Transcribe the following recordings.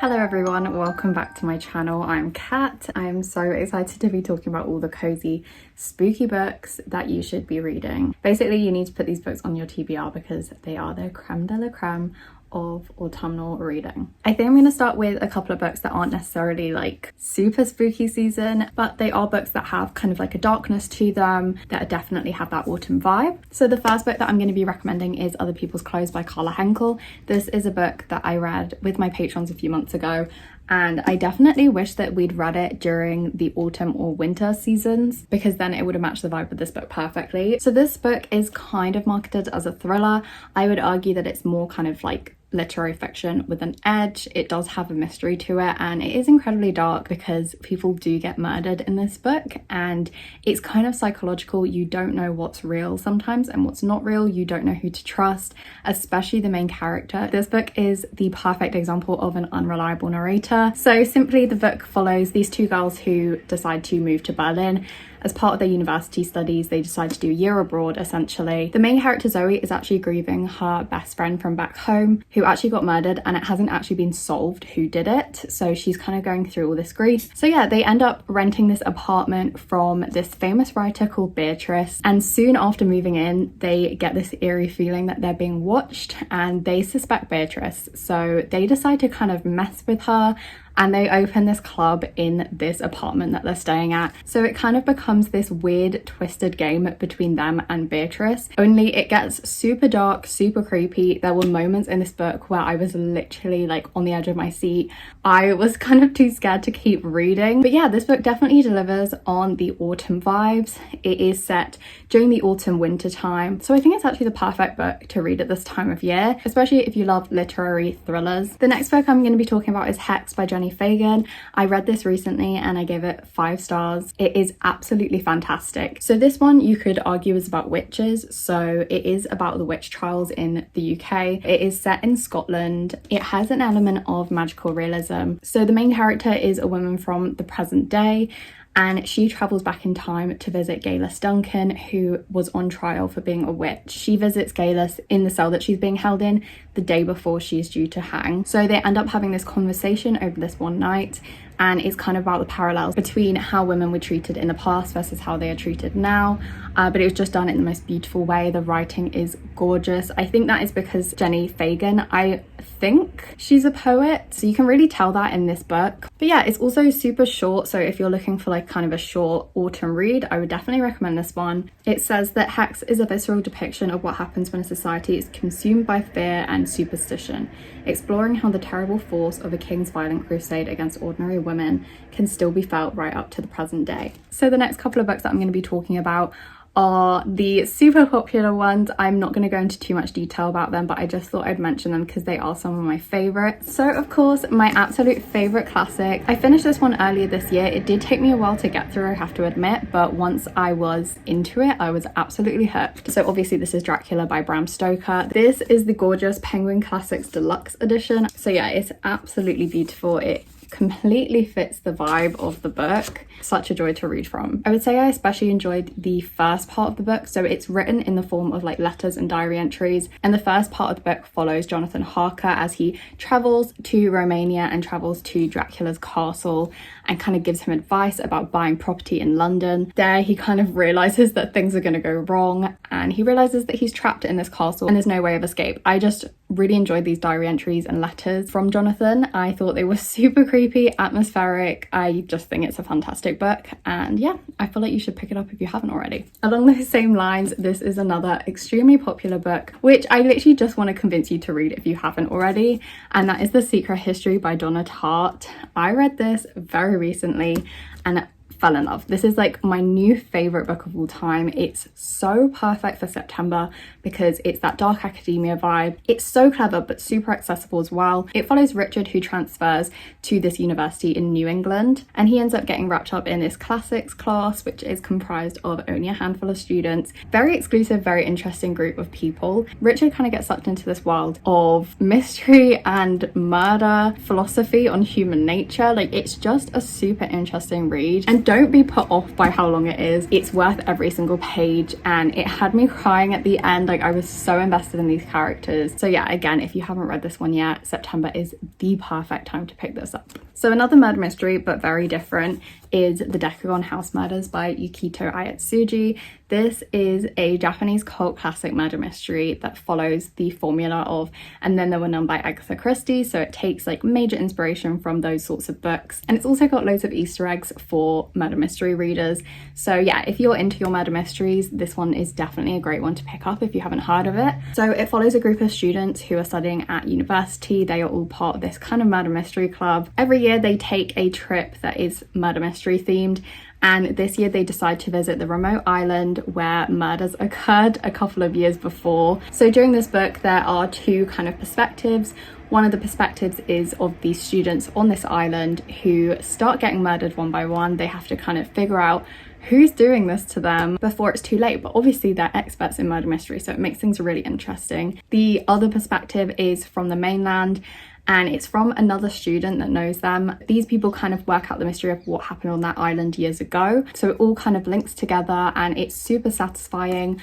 Hello everyone, welcome back to my channel. I'm Kat. I'm so excited to be talking about all the cozy, spooky books that you should be reading. Basically, you need to put these books on your TBR because they are the creme de la creme of autumnal reading. I think I'm going to start with a couple of books that aren't necessarily like super spooky season, but they are books that have kind of like a darkness to them that definitely have that autumn vibe. So the first book that I'm going to be recommending is Other People's Clothes by Carla Henkel. This is a book that I read with my patrons a few months ago, and I definitely wish that we'd read it during the autumn or winter seasons because then it would have matched the vibe of this book perfectly. So this book is kind of marketed as a thriller. I would argue that it's more kind of like literary fiction with an edge. It does have a mystery to it, and it is incredibly dark because people do get murdered in this book, and it's kind of psychological. You don't know what's real sometimes and what's not real. You don't know who to trust, especially the main character. This book is the perfect example of an unreliable narrator. So simply the book follows these two girls who decide to move to Berlin. As part of their university studies, they decide to do a year abroad, essentially. The main character, Zoe, is actually grieving her best friend from back home who actually got murdered, and it hasn't actually been solved who did it. So she's kind of going through all this grief. So yeah, they end up renting this apartment from this famous writer called Beatrice. And soon after moving in, they get this eerie feeling that they're being watched, and they suspect Beatrice. So they decide to kind of mess with her, and they open this club in this apartment that they're staying at. So it kind of becomes this weird twisted game between them and Beatrice, only it gets super dark, super creepy. There were moments in this book where I was literally like on the edge of my seat. I was kind of too scared to keep reading. But yeah, this book definitely delivers on the autumn vibes. It is set during the autumn winter time, so I think it's actually the perfect book to read at this time of year, especially if you love literary thrillers. The next book I'm going to be talking about is Hex by Jenny Fagan. I read this recently and I gave it 5 stars. It is absolutely fantastic. So this one you could argue is about witches. So it is about the witch trials in the UK. It is set in Scotland. It has an element of magical realism. So the main character is a woman from the present day, and she travels back in time to visit Gallant Duncan, who was on trial for being a witch. She visits Gallant in the cell that she's being held in the day before she's due to hang. So they end up having this conversation over this one night, and it's kind of about the parallels between how women were treated in the past versus how they are treated now. But it was just done in the most beautiful way. The writing is gorgeous. I think that is because Jenny Fagan, I think she's a poet, so you can really tell that in this book. But yeah, it's also super short, so if you're looking for like kind of a short autumn read, I would definitely recommend this one. It says that Hex is a visceral depiction of what happens when a society is consumed by fear and superstition, exploring how the terrible force of a king's violent crusade against ordinary women can still be felt right up to the present day. So the next couple of books that I'm going to be talking about are the super popular ones. I'm not going to go into too much detail about them, but I just thought I'd mention them because they are some of my favorites. So of course, my absolute favorite classic. I finished this one earlier this year. It did take me a while to get through, I have to admit, but once I was into it, I was absolutely hooked. So obviously this is Dracula by Bram Stoker. This is the gorgeous Penguin Classics Deluxe edition. So yeah, it's absolutely beautiful. It completely fits the vibe of the book. Such a joy to read from. I would say I especially enjoyed the first part of the book. So it's written in the form of like letters and diary entries, and the first part of the book follows Jonathan Harker as he travels to Romania and travels to Dracula's castle and kind of gives him advice about buying property in London. There he kind of realizes that things are going to go wrong, and he realizes that he's trapped in this castle and there's no way of escape. I just really enjoyed these diary entries and letters from Jonathan. I thought they were super creepy, atmospheric. I just think it's a fantastic book, and yeah, I feel like you should pick it up if you haven't already. Along those same lines, this is another extremely popular book which I literally just want to convince you to read if you haven't already, and that is The Secret History by Donna Tartt. I read this very recently and fell in love. This is like my new favorite book of all time. It's so perfect for September because it's that dark academia vibe. It's so clever but super accessible as well. It follows Richard, who transfers to this university in New England, and he ends up getting wrapped up in this classics class, which is comprised of only a handful of students. Very exclusive, very interesting group of people. Richard kind of gets sucked into this world of mystery and murder, philosophy on human nature. Like, it's just a super interesting read. And don't be put off by how long it is. It's worth every single page, and it had me crying at the end. Like, I was so invested in these characters. So yeah, again, if you haven't read this one yet, September is the perfect time to pick this up. So another murder mystery, but very different, is The Decagon House Murders by Yukito Ayatsuji. This is a Japanese cult classic murder mystery that follows the formula of And Then There Were None by Agatha Christie. So it takes like major inspiration from those sorts of books. And it's also got loads of Easter eggs for murder mystery readers. So yeah, if you're into your murder mysteries, this one is definitely a great one to pick up if you haven't heard of it. So it follows a group of students who are studying at university. They are all part of this kind of murder mystery club. Every year they take a trip that is murder mystery themed. And this year they decide to visit the remote island where murders occurred a couple of years before. So during this book, there are two kind of perspectives. One of the perspectives is of these students on this island who start getting murdered one by one. They have to kind of figure out who's doing this to them before it's too late. But obviously they're experts in murder mystery, so it makes things really interesting. The other perspective is from the mainland, and it's from another student that knows them. These people kind of work out the mystery of what happened on that island years ago. So it all kind of links together, and it's super satisfying.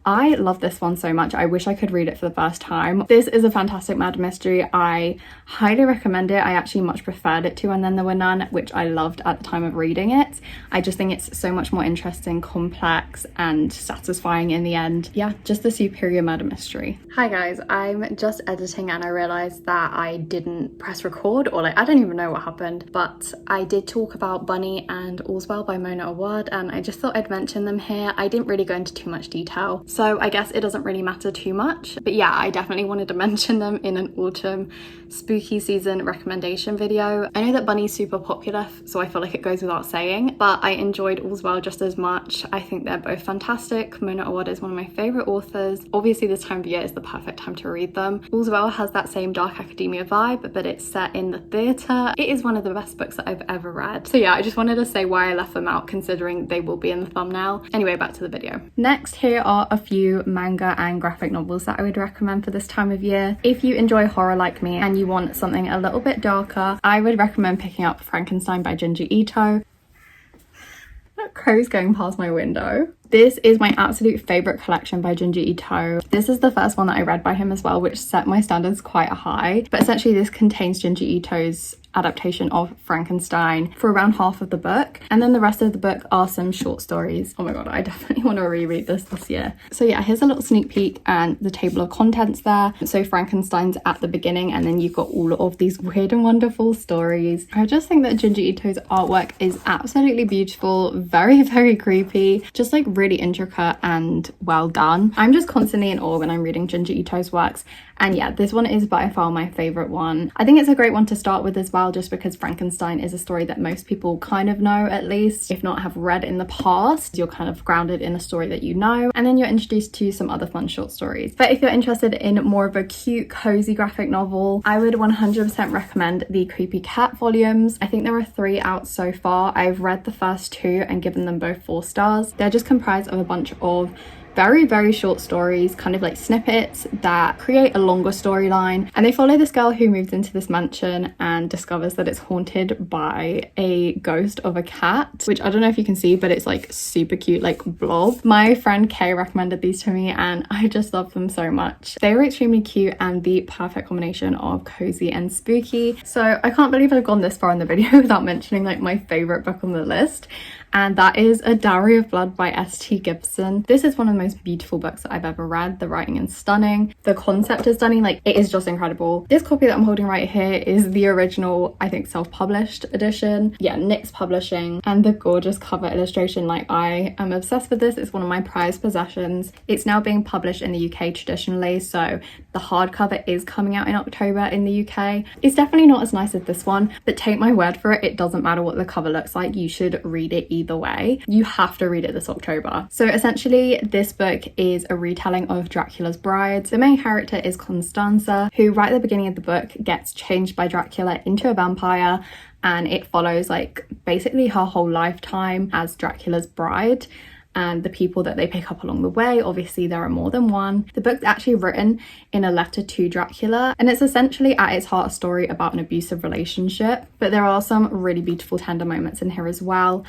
I love this one so much. I wish I could read it for the first time. This is a fantastic murder mystery. I highly recommend it. I actually much preferred it to And Then There Were None, which I loved at the time of reading it. I just think it's so much more interesting, complex, and satisfying in the end. Yeah, just a superior murder mystery. Hi guys, I'm just editing and I realized that I didn't press record, or like I don't even know what happened, but I did talk about Bunny and Allswell by Mona Awad, and I just thought I'd mention them here. I didn't really go into too much detail, so I guess it doesn't really matter too much. But yeah, I definitely wanted to mention them in an autumn spooky season recommendation video. I know that Bunny's super popular, so I feel like it goes without saying, but I enjoyed Allswell just as much. I think they're both fantastic. Mona Awad is one of my favourite authors. Obviously this time of year is the perfect time to read them. Allswell has that same dark academia vibe, but it's set in the theatre. It is one of the best books that I've ever read. So yeah, I just wanted to say why I left them out, considering they will be in the thumbnail. Anyway, back to the video. Next, here are a few manga and graphic novels that I would recommend for this time of year. If you enjoy horror like me and you want something a little bit darker, I would recommend picking up Frankenstein by Junji Ito. That crow's going past my window. This is my absolute favourite collection by Junji Ito. This is the first one that I read by him as well, which set my standards quite high. But essentially this contains Junji Ito's adaptation of Frankenstein for around half of the book, and then the rest of the book are some short stories. Oh my god, I definitely want to reread this year. So yeah, here's a little sneak peek and the table of contents there. So Frankenstein's at the beginning, and then you've got all of these weird and wonderful stories. I just think that Junji Ito's artwork is absolutely beautiful, very, very creepy, just like really intricate and well done. I'm just constantly in awe when I'm reading Junji Ito's works, and yeah, this one is by far my favourite one. I think it's a great one to start with as well, just because Frankenstein is a story that most people kind of know, at least, if not have read in the past. You're kind of grounded in a story that you know, and then you're introduced to some other fun short stories. But if you're interested in more of a cute, cozy graphic novel, I would 100% recommend the Creepy Cat volumes. I think there are 3 out so far. I've read the first 2 and given them both 4 stars. They're just comprised of a bunch of very, very short stories, kind of like snippets that create a longer storyline, and they follow this girl who moves into this mansion and discovers that it's haunted by a ghost of a cat, which I don't know if you can see, but it's like super cute, like blob. My friend Kay recommended these to me and I just love them so much. They were extremely cute and the perfect combination of cozy and spooky. So I can't believe I've gone this far in the video without mentioning like my favorite book on the list, and that is A Dowry of Blood by S.T. Gibson. This is one of the most beautiful books that I've ever read. The writing is stunning, the concept is stunning, like it is just incredible. This copy that I'm holding right here is the original, I think, self-published edition. Yeah, Nick's Publishing, and the gorgeous cover illustration, like I am obsessed with this. It's one of my prized possessions. It's now being published in the UK traditionally, so the hardcover is coming out in October in the UK. It's definitely not as nice as this one, but take my word for it, it doesn't matter what the cover looks like, you should read it either way. You have to read it this October. So essentially this book is a retelling of Dracula's Bride. The main character is Constanza, who right at the beginning of the book gets changed by Dracula into a vampire, and it follows like basically her whole lifetime as Dracula's bride and the people that they pick up along the way. Obviously there are more than one. The book's actually written in a letter to Dracula, and it's essentially at its heart a story about an abusive relationship, but there are some really beautiful tender moments in here as well.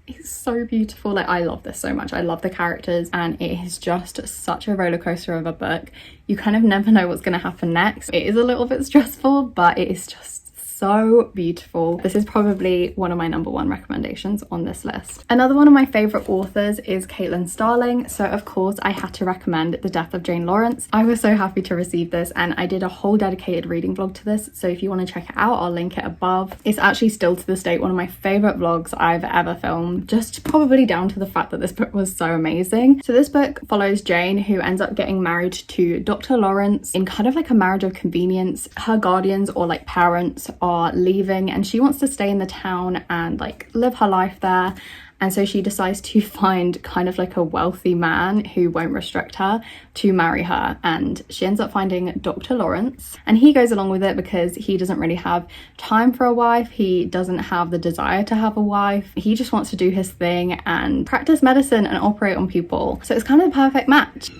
It's so beautiful. Like, I love this so much. I love the characters, and it is just such a roller coaster of a book. You kind of never know what's going to happen next. It is a little bit stressful, but it is just so beautiful. This is probably one of my #1 recommendations on this list. Another one of my favorite authors is Caitlin Starling, so of course I had to recommend The Death of Jane Lawrence. I was so happy to receive this, and I did a whole dedicated reading vlog to this, so if you want to check it out, I'll link it above. It's actually still to this date one of my favorite vlogs I've ever filmed, just probably down to the fact that this book was so amazing. So this book follows Jane, who ends up getting married to Dr. Lawrence in kind of like a marriage of convenience. Her guardians, or like parents, are leaving, and she wants to stay in the town and like live her life there. And so she decides to find kind of like a wealthy man who won't restrict her to marry her, and she ends up finding Dr. Lawrence, and he goes along with it because he doesn't really have time for a wife. He doesn't have the desire to have a wife. He just wants to do his thing and practice medicine and operate on people. So it's kind of the perfect match.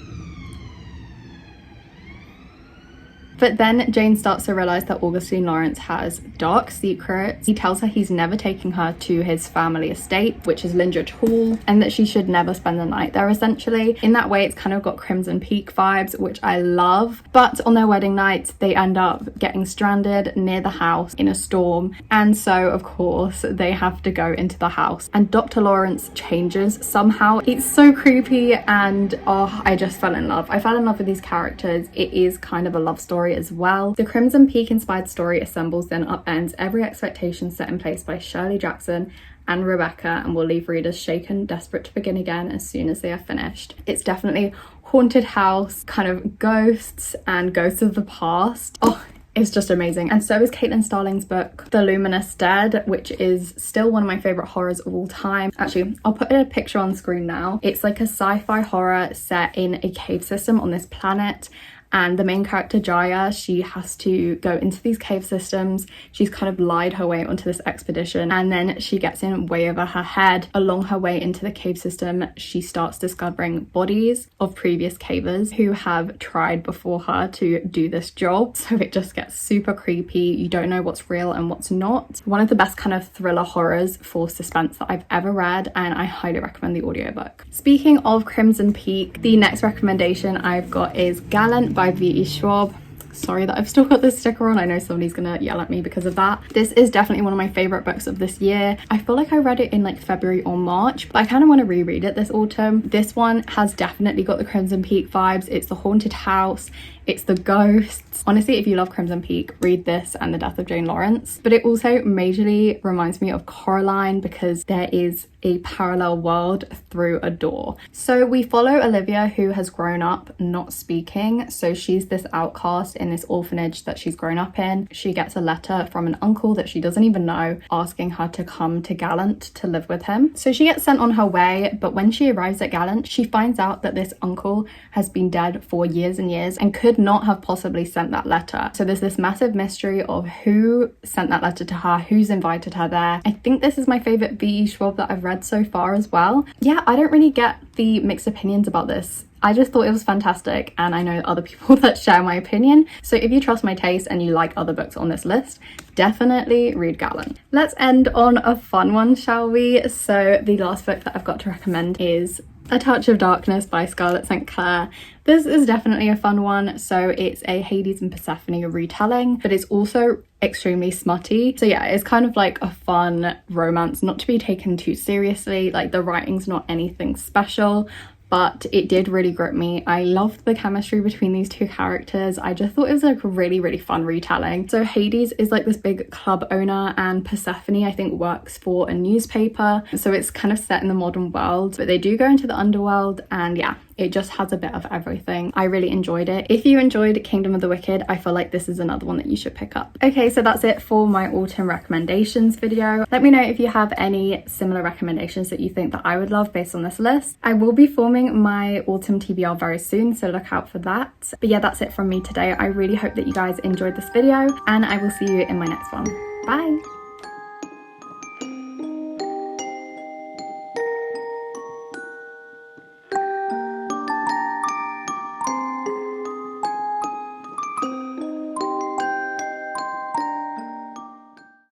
But then Jane starts to realise that Augustine Lawrence has dark secrets. He tells her he's never taking her to his family estate, which is Lindridge Hall, and that she should never spend the night there, essentially. In that way, it's kind of got Crimson Peak vibes, which I love. But on their wedding night, they end up getting stranded near the house in a storm. And so, of course, they have to go into the house. And Dr. Lawrence changes somehow. It's so creepy, and oh, I just fell in love. I fell in love with these characters. It is kind of a love story as well. The Crimson Peak inspired story assembles then upends every expectation set in place by Shirley Jackson and Rebecca, and will leave readers shaken, desperate to begin again as soon as they are finished. It's definitely haunted house, kind of ghosts and ghosts of the past. Oh, it's just amazing. And so is Caitlin Starling's book, The Luminous Dead, which is still one of my favorite horrors of all time. Actually, I'll put a picture on screen now. It's like a sci-fi horror set in a cave system on this planet. And the main character, Jaya, she has to go into these cave systems. She's kind of lied her way onto this expedition, and then she gets in way over her head. Along her way into the cave system, she starts discovering bodies of previous cavers who have tried before her to do this job. So it just gets super creepy. You don't know what's real and what's not. One of the best kind of thriller horrors for suspense that I've ever read, and I highly recommend the audiobook. Speaking of Crimson Peak, the next recommendation I've got is Gallant by V.E. Schwab. Sorry that I've still got this sticker on. I know somebody's gonna yell at me because of that. This is definitely one of my favorite books of this year. I feel like I read it in like February or March, but I kind of want to reread it this autumn. This one has definitely got the Crimson Peak vibes. It's the haunted house, it's the ghosts. Honestly, if you love Crimson Peak, read this and The Death of Jane Lawrence. But it also majorly reminds me of Coraline because there is a parallel world through a door. So we follow Olivia, who has grown up not speaking. So she's this outcast in this orphanage that she's grown up in. She gets a letter from an uncle that she doesn't even know asking her to come to Gallant to live with him. So she gets sent on her way, but when she arrives at Gallant, she finds out that this uncle has been dead for years and years and could not have possibly sent that letter. So there's this massive mystery of who sent that letter to her, who's invited her there. I think this is my favorite V.E. Schwab that I've read so far as well. Yeah, I don't really get the mixed opinions about this. I just thought it was fantastic, and I know other people that share my opinion. So if you trust my taste and you like other books on this list, definitely read Gallant. Let's end on a fun one, shall we? So the last book that I've got to recommend is A Touch of Darkness by Scarlett St. Clair. This is definitely a fun one. So it's a Hades and Persephone retelling, but it's also extremely smutty. So yeah, it's kind of like a fun romance, not to be taken too seriously. Like, the writing's not anything special, but it did really grip me. I loved the chemistry between these two characters. I just thought it was like a really fun retelling. So Hades is like this big club owner, and Persephone, I think, works for a newspaper. So it's kind of set in the modern world, but they do go into the underworld, and yeah, it just has a bit of everything. I really enjoyed it. If you enjoyed Kingdom of the Wicked, I feel like this is another one that you should pick up. Okay, so that's it for my autumn recommendations video. Let me know if you have any similar recommendations that you think that I would love based on this list. I will be forming my autumn TBR very soon, so look out for that. But yeah, that's it from me today. I really hope that you guys enjoyed this video, and I will see you in my next one. Bye!